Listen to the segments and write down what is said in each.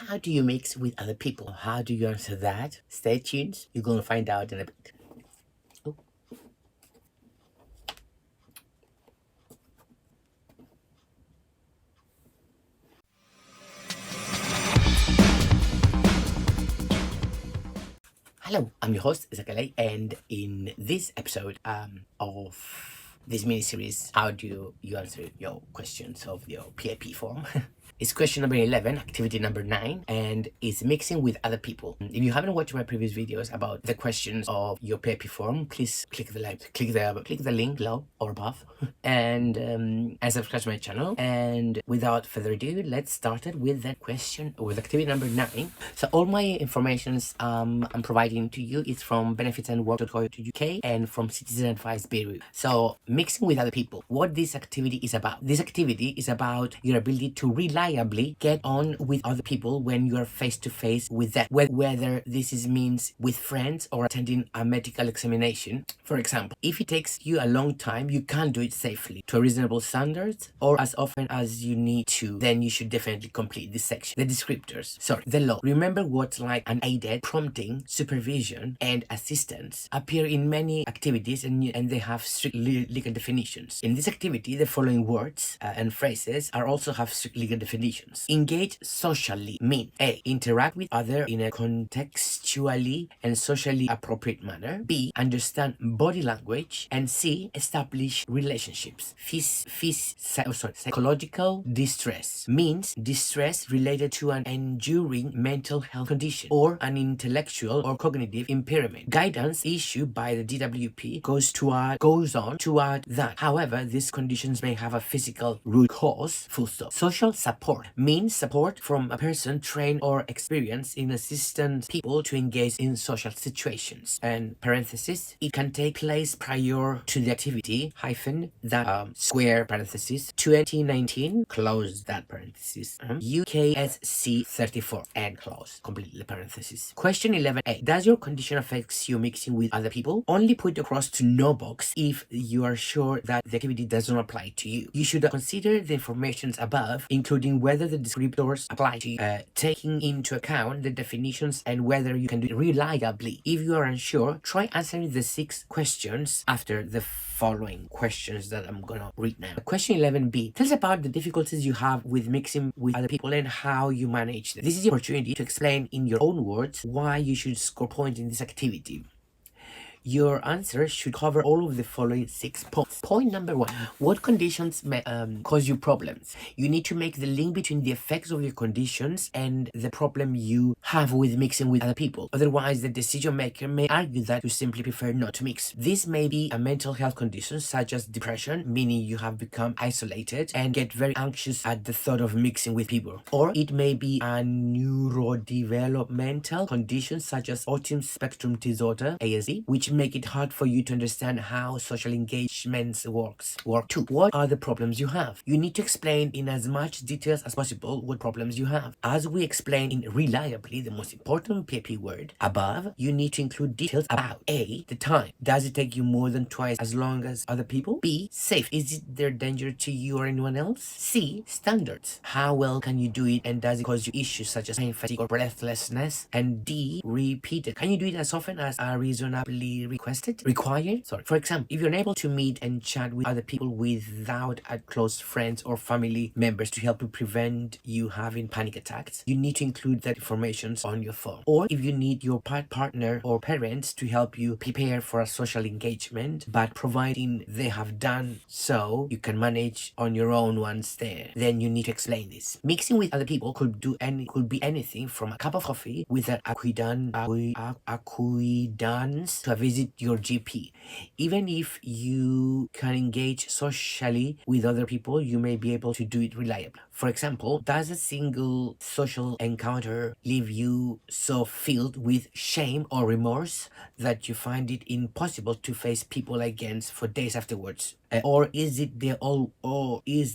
How do you mix with other people? How do you answer that? Stay tuned. You're going to find out in a bit. Oh. Hello, I'm your host, Zack, and in this episode of this mini series, how do you answer your questions of your PAP form? It's question number 11, activity number 9, and it's mixing with other people. If you haven't watched my previous videos about the questions of your PAP form, please click the link below or above, and subscribe to my channel. And without further ado, let's start it with that question, with activity number 9. So all my informations I'm providing to you is from benefitsandwork.co.uk and from Citizen Advice Beirut. So mixing with other people, what this activity is about. This activity is about your ability to reliably get on with other people when you are face to face with them, whether this means with friends or attending a medical examination. For example, if it takes you a long time, you can't do it safely to a reasonable standards or as often as you need to, then you should definitely complete this section. The descriptors, the law. Remember what like unaided, prompting, supervision, and assistance appear in many activities, and they have strict legal definitions. In this activity, the following words and phrases are also have strict legal definitions. Engage socially mean A. Interact with other in a contextually and socially appropriate manner. B. Understand body language. And C. Establish relationships. Psychological distress means distress related to an enduring mental health condition or an intellectual or cognitive impairment. Guidance issued by the DWP goes on to add that, however, these conditions may have a physical root cause. Full stop. Social support means support from a person trained or experienced in assisting people to engage in social situations. And parenthesis, it can take place prior to the activity that square parenthesis 2019 close that parenthesis UKSC 34 and close completely parenthesis. Question 11a, does your condition affect you mixing with other people? Only put across to no box if you are sure that the activity does not apply to you. You should consider the information above, including whether the descriptors apply to you, taking into account the definitions and whether you can do it reliably. If you are unsure, try answering the 6 questions after the following questions that I'm gonna read now. Question 11b, tell us about the difficulties you have with mixing with other people and how you manage them. This is the opportunity to explain in your own words why you should score points in this activity. Your answer should cover all of the following 6 points. Point number 1. What conditions may cause you problems? You need to make the link between the effects of your conditions and the problem you have with mixing with other people. Otherwise, the decision maker may argue that you simply prefer not to mix. This may be a mental health condition such as depression, meaning you have become isolated and get very anxious at the thought of mixing with people. Or it may be a neurodevelopmental condition such as autism spectrum disorder, ASD, which make it hard for you to understand how social engagements works. Work 2. What are the problems you have? You need to explain in as much details as possible what problems you have. As we explained in reliably, the most important PAP word above, you need to include details about A. The time. Does it take you more than twice as long as other people? B. Safe. Is it there danger to you or anyone else? C. Standards. How well can you do it and does it cause you issues such as pain, fatigue, or breathlessness? And D. Repeated. Can you do it as often as are reasonably required? For example, if you're unable to meet and chat with other people without close friends or family members to help you prevent you having panic attacks, you need to include that information on your phone. Or if you need your partner or parents to help you prepare for a social engagement, but providing they have done so, you can manage on your own once there, then you need to explain this. Mixing with other people could be anything from a cup of coffee with an acquaintance to a visit your GP. Even if you can engage socially with other people, you may be able to do it reliably. For example, does a single social encounter leave you so filled with shame or remorse that you find it impossible to face people again for days afterwards? Or is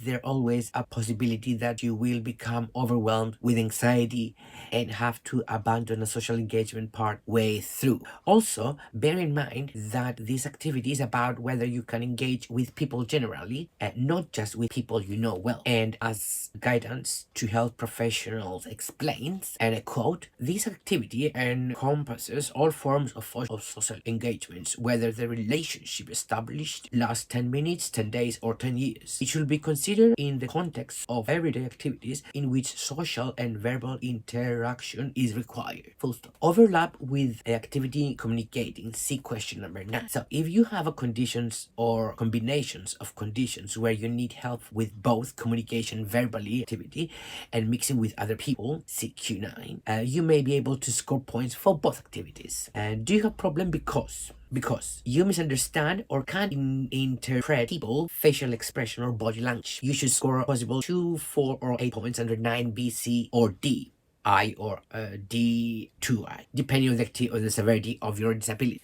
there always a possibility that you will become overwhelmed with anxiety and have to abandon a social engagement part way through? Also, bear in mind that this activity is about whether you can engage with people generally, not just with people you know well. And as guidance to health professionals explains, and I quote, this activity encompasses all forms of social engagements, whether the relationship established lasts 10 minutes, 10 days, or 10 years. It should be considered in the context of everyday activities in which social and verbal interaction is required. Full stop. Overlap with the activity communicating. See question number 9. So if you have a conditions or combinations of conditions where you need help with both communication verbally activity and mixing with other people, see Q9, you may be able to score points for both activities. And do you have problem because you misunderstand or can't interpret people, facial expression, or body language? You should score a possible 2, 4, or 8 points under 9, B, C, or D. I or D2I, depending on the severity of your disability.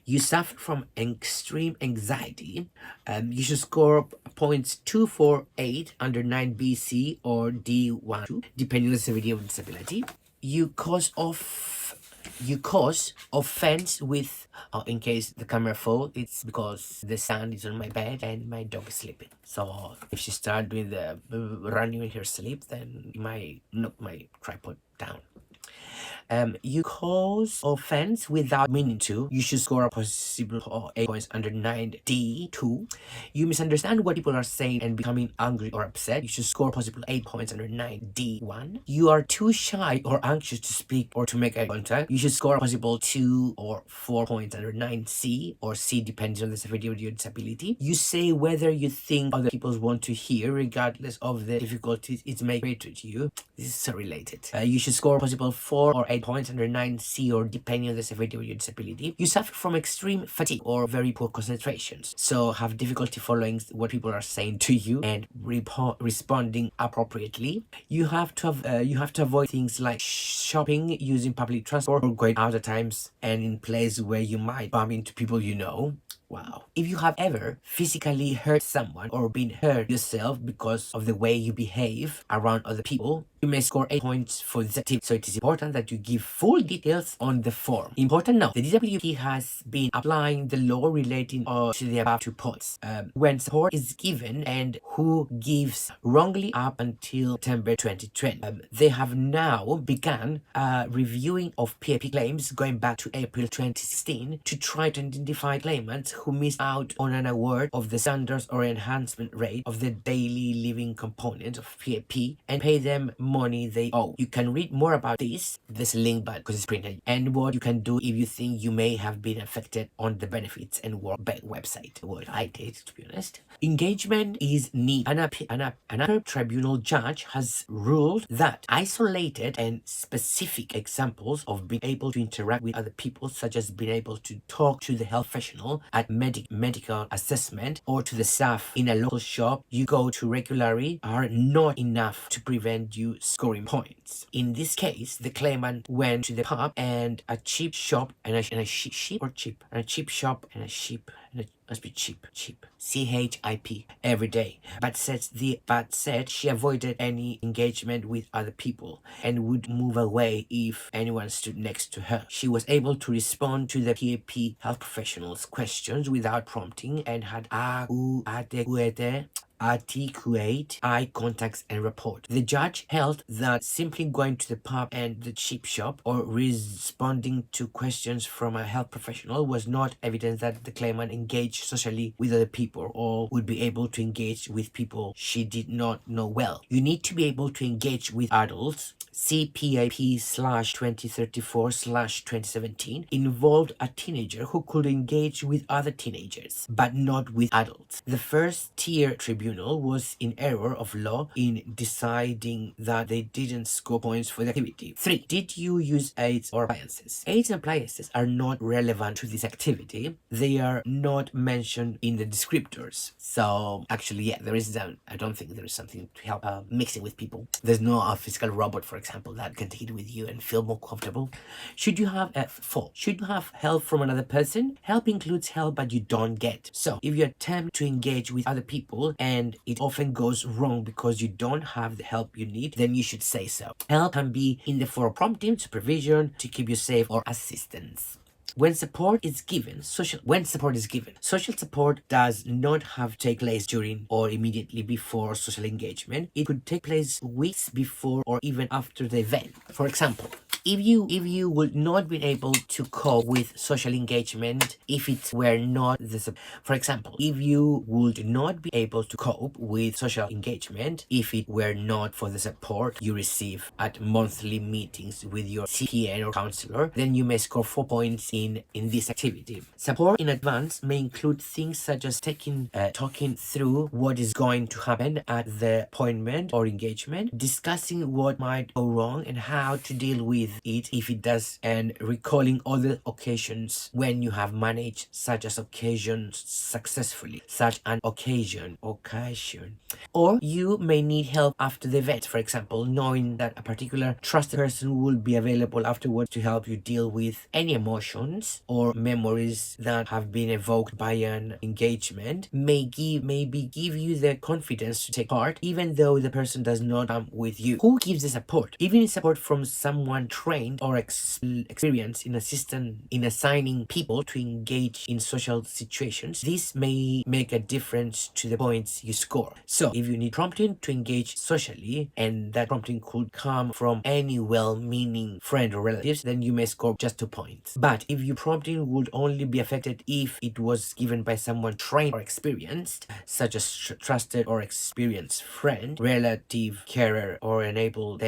You suffer from extreme anxiety, you should score points 2, 4, 8 under 9, B, C, or D1, depending on the severity of disability. You cause offense with, in case the camera falls, it's because the sun is on my bed and my dog is sleeping. So if she starts doing the running in her sleep, then you might knock my tripod down. You cause offense without meaning to. You should score a possible 8 points under 9D2. You misunderstand what people are saying and becoming angry or upset. You should score a possible 8 points under 9D1. You are too shy or anxious to speak or to make eye contact. You should score a possible 2 or 4 points under 9C or C, depending on the severity of your disability. You say whether you think other people want to hear, regardless of the difficulties it may create to you. This is so related. You should score a possible 4 or 8 points under 9C or depending on the severity of your disability. You suffer from extreme fatigue or very poor concentrations, so have difficulty following what people are saying to you and responding appropriately. You have to avoid things like shopping, using public transport, or going out at times and in places where you might bump into people you know. Wow. If you have ever physically hurt someone or been hurt yourself because of the way you behave around other people, you may score 8 points for this activity. So it is important that you give full details on the form. Important note, the DWP has been applying the law relating to the above 2 points. When support is given and who gives wrongly up until September 2020. They have now begun reviewing of PAP claims going back to April 2016 to try to identify claimants who missed out on an award of the standards or enhancement rate of the daily living component of PAP and pay them money they owe. You can read more about this link, but because it's printed, and what you can do if you think you may have been affected on the benefits and work website. What I did, to be honest. Engagement is needed. Another tribunal judge has ruled that isolated and specific examples of being able to interact with other people, such as being able to talk to the health professional at medical assessment or to the staff in a local shop you go to regularly, are not enough to prevent you scoring points. In this case, the claimant went to the pub and a cheap shop and a cheap shop and a sheep and a must be cheap CHIP every day, but said she avoided any engagement with other people and would move away if anyone stood next to her. She was able to respond to the PAP health professionals' questions without prompting and had articulate eye contacts and report. The judge held that simply going to the pub and the cheap shop or responding to questions from a health professional was not evidence that the claimant engaged socially with other people or would be able to engage with people she did not know well. You need to be able to engage with adults. CPAP/2034/2017 involved a teenager who could engage with other teenagers, but not with adults. The first tier tribunal tribunal was in error of law in deciding that they didn't score points for the activity. 3. Did you use aids or appliances? Aids and appliances are not relevant to this activity. They are not mentioned in the descriptors. So actually, yeah, there is I don't think there is something to help mixing with people. There's no physical robot, for example, that can take it with you and feel more comfortable. Should you have 4? Should you have help from another person? Help includes help but you don't get. So if you attempt to engage with other people and it often goes wrong because you don't have the help you need, then you should say so. Help can be in the form of prompting, supervision to keep you safe, or assistance. When support is given, social support does not have to take place during or immediately before social engagement. It could take place weeks before or even after the event. For example, if you would not be able to cope with social engagement if it were not for example, if you would not be able to cope with social engagement if it were not for the support you receive at monthly meetings with your CPN or counselor, then you may score 4 points in this activity. Support in advance may include things such as talking through what is going to happen at the appointment or engagement, discussing what might go wrong and how to deal with it if it does, and recalling other occasions when you have managed such as occasions successfully, such an occasion. Or you may need help after the event, for example, knowing that a particular trusted person will be available afterwards to help you deal with any emotions or memories that have been evoked by an engagement, maybe give you the confidence to take part even though the person does not come with you. Who gives the support? Even support from someone trained or experienced in assigning people to engage in social situations, this may make a difference to the points you score. So if you need prompting to engage socially, and that prompting could come from any well-meaning friend or relatives, then you may score just 2 points. But if your prompting would only be affected if it was given by someone trained or experienced, such as trusted or experienced friend, relative, carer, or enabler,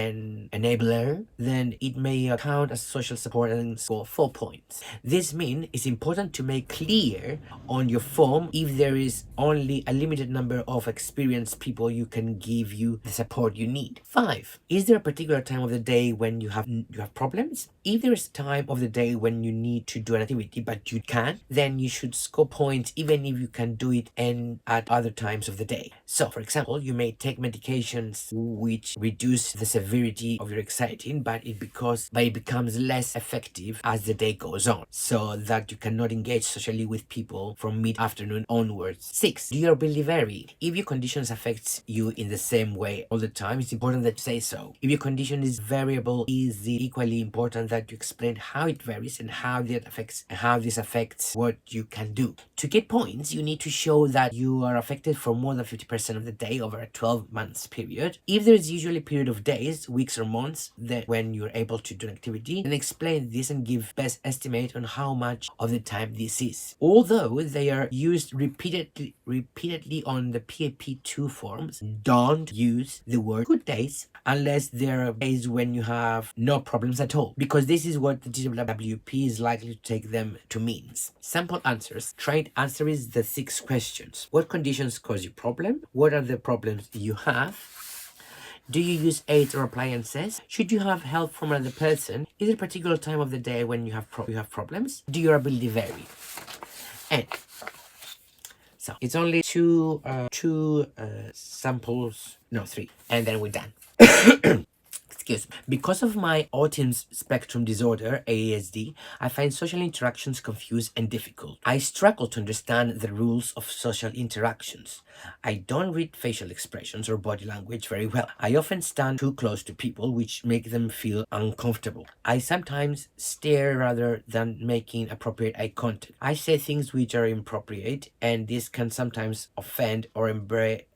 then it may count as social support and score 4 points. This means it's important to make clear on your form if there is only a limited number of experienced people you can give you the support you need. 5. Is there a particular time of the day when you have problems? If there is time of the day when you need to do an activity but you can't, then you should score points even if you can do it and at other times of the day. So for example, you may take medications which reduce the severity of your anxiety, but it becomes less effective as the day goes on, so that you cannot engage socially with people from mid-afternoon onwards. 6. Do your ability vary? If your conditions affect you in the same way all the time, it's important that you say so. If your condition is variable, is it equally important that you explain how it varies and how this affects what you can do. To get points, you need to show that you are affected for more than 50% of the day over a 12 months period. If there is usually a period of days, weeks, or months that when you're able to do an activity, then explain this and give best estimate on how much of the time this is. Although they are used repeatedly on the PAP2 forms, don't use the word good days unless there are days when you have no problems at all, because this is what the DWP is likely to take them to means. Sample answers. Try to answer is the 6 questions. What conditions cause you problem? What are the problems you have? Do you use aids or appliances? Should you have help from another person? Is there a particular time of the day when you have problems? Do your ability vary? And so it's only two samples, no, 3, and then we're done. Excuse me. Because of my autism spectrum disorder, ASD, I find social interactions confused and difficult. I struggle to understand the rules of social interactions. I don't read facial expressions or body language very well. I often stand too close to people, which make them feel uncomfortable. I sometimes stare rather than making appropriate eye contact. I say things which are inappropriate, and this can sometimes offend or embarrass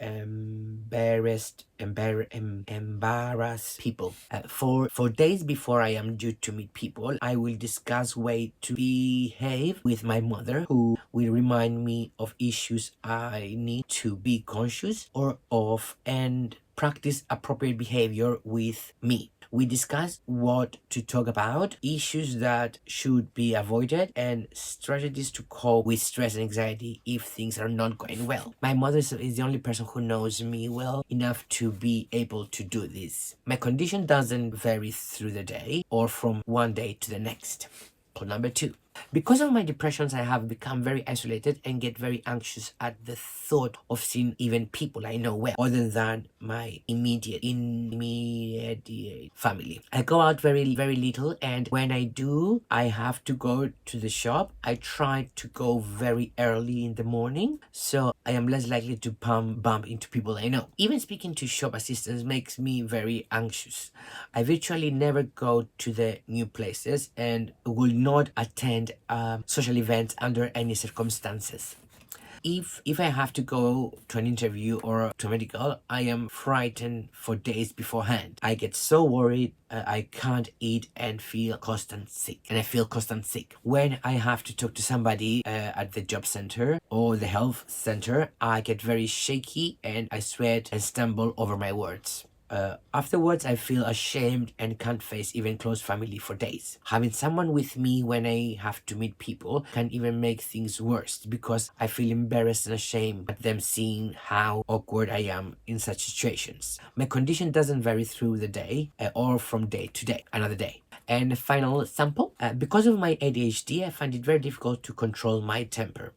people. For days before I am due to meet people, I will discuss way to behave with my mother, who will remind me of issues I need to be conscious or of, and practice appropriate behavior with me. We discuss what to talk about, issues that should be avoided, and strategies to cope with stress and anxiety if things are not going well. My mother is the only person who knows me well enough to be able to do this. My condition doesn't vary through the day or from one day to the next. Point number 2. Because of my depressions, I have become very isolated and get very anxious at the thought of seeing even people I know well, other than my immediate family. I go out very little, and when I do, I have to go to the shop. I try to go very early in the morning, so I am less likely to bump into people I know. Even speaking to shop assistants makes me very anxious. I virtually never go to the new places and will not attend social events under any circumstances. If I have to go to an interview or to a medical, I am frightened for days beforehand. I get so worried, I can't eat and feel constant sick. And I feel constant sick. When I have to talk to somebody at the job center or the health center, I get very shaky and I sweat and stumble over my words. Afterwards, I feel ashamed and can't face even close family for days. Having someone with me when I have to meet people can even make things worse because I feel embarrassed and ashamed at them seeing how awkward I am in such situations. My condition doesn't vary through the day or from day to day, another day. And a final sample, because of my ADHD, I find it very difficult to control my temper.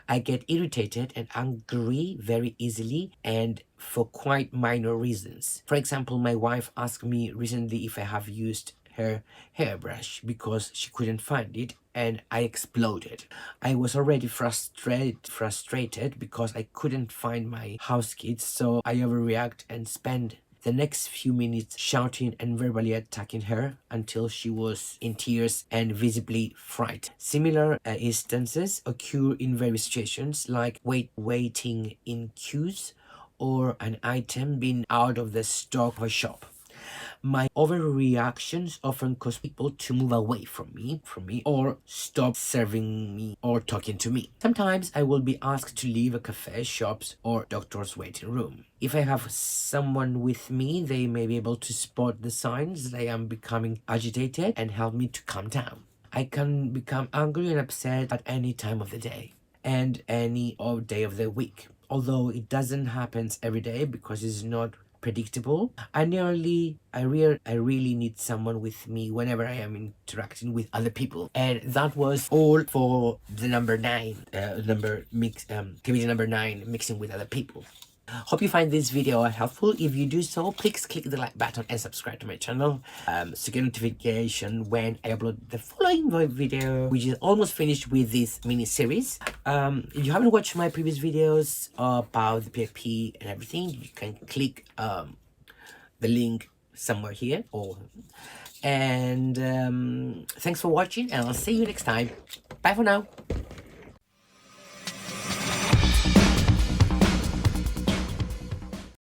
I get irritated and angry very easily and for quite minor reasons. For example, my wife asked me recently if I have used her hairbrush because she couldn't find it and I exploded. I was already frustrated because I couldn't find my house keys, so I overreact and spend the next few minutes shouting and verbally attacking her until she was in tears and visibly frightened. Similar instances occur in various situations like waiting in queues or an item being out of the stock of a shop. My overreactions often cause people to move away from me or stop serving me or talking to me. Sometimes I will be asked to leave a cafe, shops, or doctor's waiting room. If I have someone with me, they may be able to spot the signs that I am becoming agitated and help me to calm down. I can become angry and upset at any time of the day and any day of the week. Although it doesn't happen every day because it's not predictable, I really need someone with me whenever I am interacting with other people. And that was all for the number 9 activity number 9, mixing with other people. Hope you find this video helpful. If you do so, please click the like button and subscribe to my channel to get notification when I upload the following video, which is almost finished with this mini series. If you haven't watched my previous videos about the PFP and everything, you can click the link somewhere here. And thanks for watching, and I'll see you next time. Bye for now.